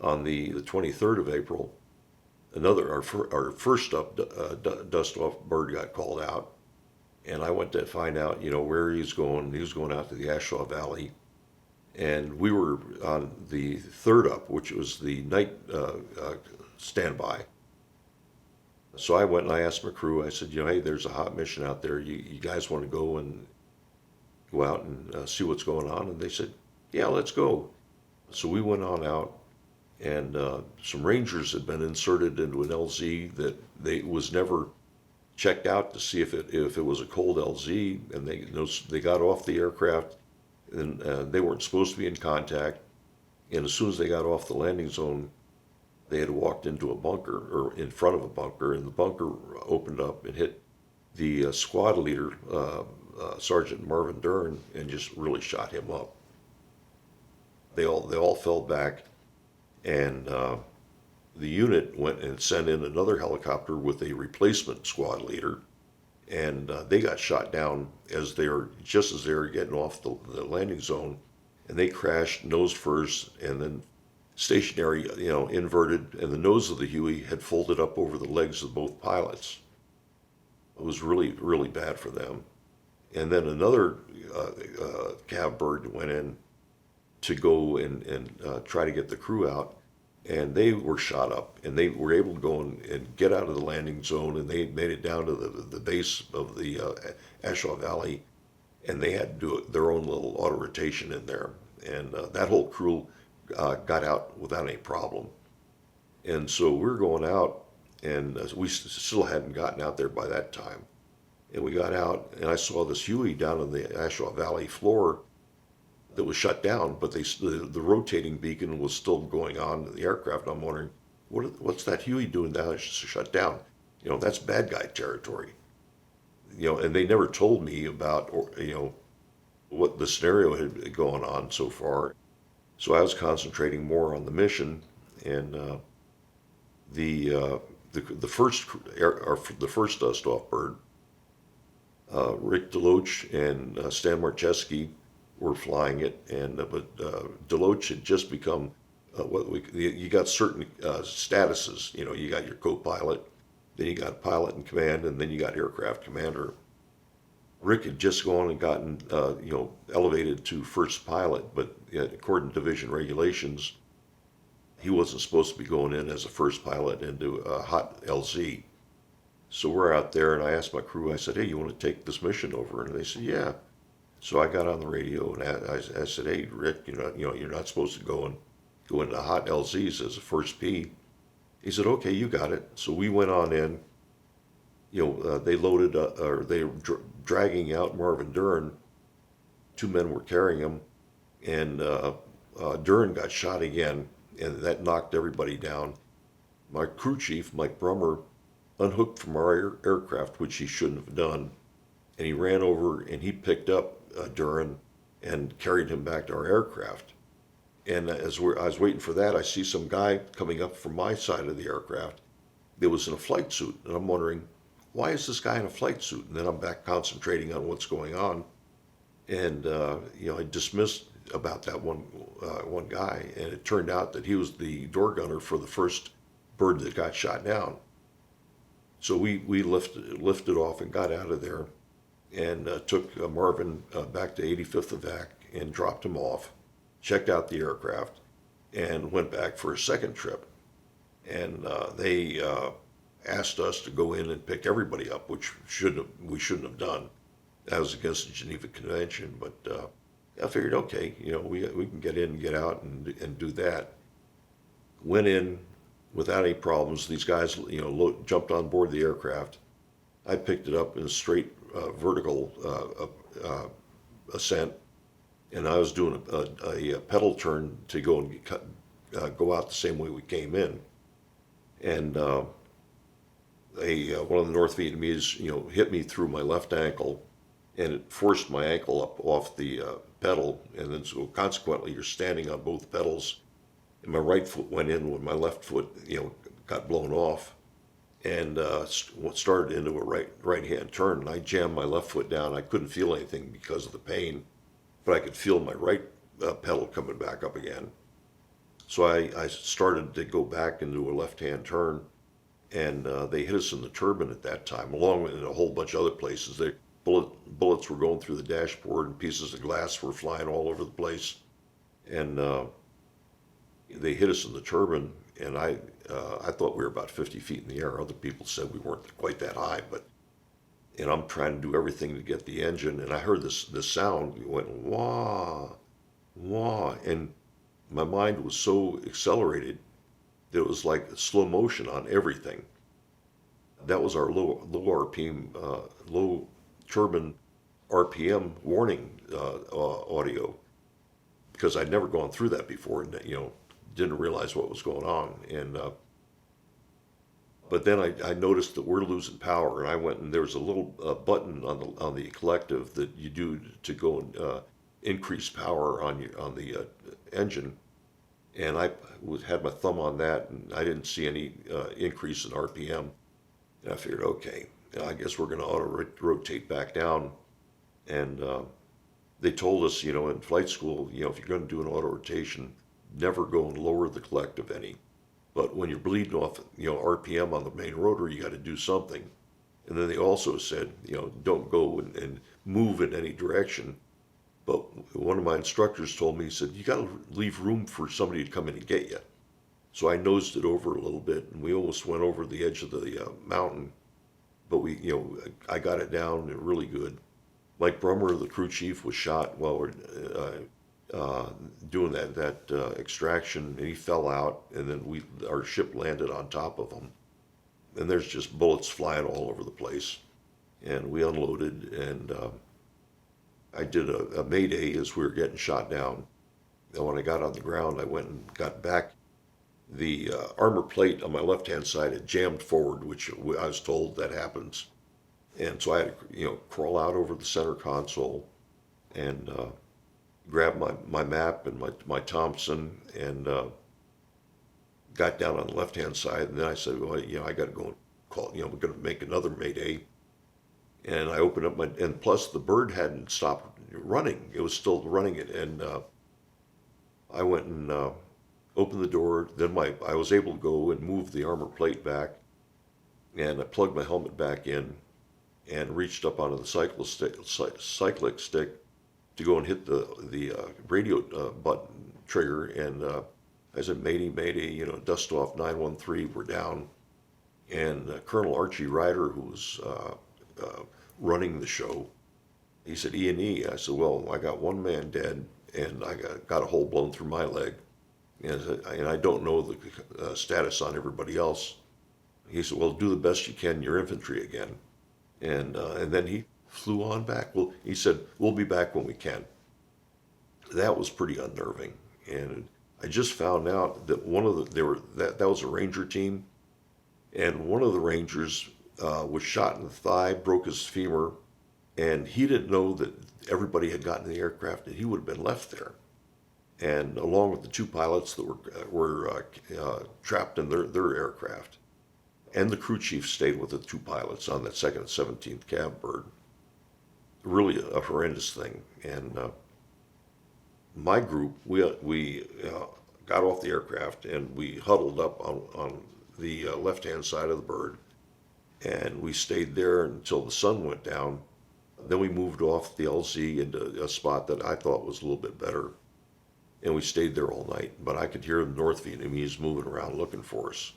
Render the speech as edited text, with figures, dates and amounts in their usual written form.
On the 23rd of April, our first dust off bird got called out, and I went to find out, where he was going. He was going out to the Shau Valley, and we were on the third up, which was the night standby. So I went and I asked my crew. I said, hey, there's a hot mission out there. You guys want to go out and see what's going on? And they said, yeah, let's go. So we went on out, and some Rangers had been inserted into an LZ that they was never checked out to see if it was a cold LZ, and they got off the aircraft, and they weren't supposed to be in contact. And as soon as they got off the landing zone, they had walked into a bunker, or in front of a bunker, and the bunker opened up and hit the squad leader, Sergeant Marvin Dern, and just really shot him up. They all fell back, and the unit went and sent in another helicopter with a replacement squad leader, and they got shot down just as they were getting off the landing zone, and they crashed nose first, and then stationary, inverted, and the nose of the Huey had folded up over the legs of both pilots. It was really, really bad for them. And then another cav bird went in to go and try to get the crew out, and they were shot up, and they were able to go and get out of the landing zone, and they made it down to the base of the Shau Valley, and they had to do their own little auto rotation in there, and that whole crew got out without any problem. And so we were going out, and we still hadn't gotten out there by that time. And we got out, and I saw this Huey down on the Shau Valley floor that was shut down, but the rotating beacon was still going on in the aircraft. I'm wondering, what's that Huey doing down there? It's shut down. That's bad guy territory. And they never told me about, what the scenario had going on so far. So I was concentrating more on the mission, and the first dust off bird, Rick Deloach and Stan Marcheski were flying it, but Deloach had just become you got certain statuses. You got your co-pilot, then you got pilot in command, and then you got aircraft commander. Rick had just gone and gotten elevated to first pilot, but according to division regulations, he wasn't supposed to be going in as a first pilot into a hot LZ. So we're out there, and I asked my crew, I said, hey, you want to take this mission over? And they said, yeah. So I got on the radio, and I said, hey, Rick, you're not supposed to go into hot LZs as a first P. He said, okay, you got it. So we went on in. They loaded, or they were dragging out Marvin Dern. Two men were carrying him, and Dern got shot again, and that knocked everybody down. My crew chief, Mike Brummer, unhooked from our aircraft, which he shouldn't have done, and he ran over and he picked up Dern and carried him back to our aircraft. And I was waiting for that, I see some guy coming up from my side of the aircraft that was in a flight suit, and I'm wondering, why is this guy in a flight suit? And then I'm back concentrating on what's going on, and I dismissed about that one guy, and it turned out that he was the door gunner for the first bird that got shot down. So we lifted off and got out of there, and took Marvin back to 85th Evac and dropped him off, checked out the aircraft, and went back for a second trip. And they asked us to go in and pick everybody up, which we shouldn't have done. That was against the Geneva Convention, but I figured, okay, we can get in and get out and do that. Went in without any problems. These guys, jumped on board the aircraft. I picked it up in a straight vertical ascent, and I was doing a pedal turn to go and go out the same way we came in. And one of the North Vietnamese, hit me through my left ankle, and it forced my ankle up off the pedal, and then so consequently you're standing on both pedals, and my right foot went in when my left foot, got blown off, and started into a right-hand turn, and I jammed my left foot down. I couldn't feel anything because of the pain, but I could feel my right pedal coming back up again. So I started to go back into a left-hand turn, and they hit us in the turbine at that time, along with a whole bunch of other places. Bullets were going through the dashboard, and pieces of glass were flying all over the place. And they hit us in the turbine, and I thought we were about 50 feet in the air. Other people said we weren't quite that high, and I'm trying to do everything to get the engine, and I heard this sound. It went wah, wah, and my mind was so accelerated that it was like slow motion on everything. That was our low RPM, low turbine RPM warning audio, because I'd never gone through that before, and didn't realize what was going on. And but then I noticed that we're losing power, and I went, and there was a little button on the collective that you do to go and increase power on the engine. And had my thumb on that, and I didn't see any increase in RPM. And I figured, okay, I guess we're going to auto-rotate back down. And they told us, in flight school, if you're going to do an auto-rotation, never go and lower the collective any. But when you're bleeding off, RPM on the main rotor, you got to do something. And then they also said, don't go and move in any direction. But one of my instructors told me, he said, you got to leave room for somebody to come in and get you. So I nosed it over a little bit, and we almost went over the edge of the mountain. But I got it down really good. Mike Brummer, the crew chief, was shot while we're doing that extraction, and he fell out, and then our ship landed on top of him. And there's just bullets flying all over the place. And we unloaded, and I did a mayday as we were getting shot down. And when I got on the ground, I went and got back. The armor plate on my left-hand side had jammed forward, which I was told that happens. And so I had to, crawl out over the center console and grab my map and my Thompson, and got down on the left-hand side. And then I said, well, I got to go and call, we're going to make another mayday. And I opened up and plus the bird hadn't stopped running. It was still running it. And I went and opened the door. Then I was able to go and move the armor plate back. And I plugged my helmet back in and reached up onto the cyclic stick to go and hit the radio button trigger. And I said, Mayday, Mayday, dust off 913, we're down. And Colonel Archie Ryder, who was running the show, he said, E&E. I said, well, I got one man dead, and I got a hole blown through my leg, and I don't know the status on everybody else. He said, well, do the best you can, your infantry again. And then he flew on back. Well, he said, we'll be back when we can. That was pretty unnerving. And I just found out that that was a Ranger team, and one of the Rangers was shot in the thigh, broke his femur, and he didn't know that everybody had gotten in the aircraft, and he would have been left there. And along with the two pilots that were trapped in their aircraft. And the crew chief stayed with the two pilots on that 2nd and 17th Cav bird. Really a horrendous thing. And my group, we got off the aircraft, and we huddled up on the left-hand side of the bird. And we stayed there until the sun went down. Then we moved off the LZ into a spot that I thought was a little bit better. And we stayed there all night. But I could hear the North Vietnamese moving around looking for us.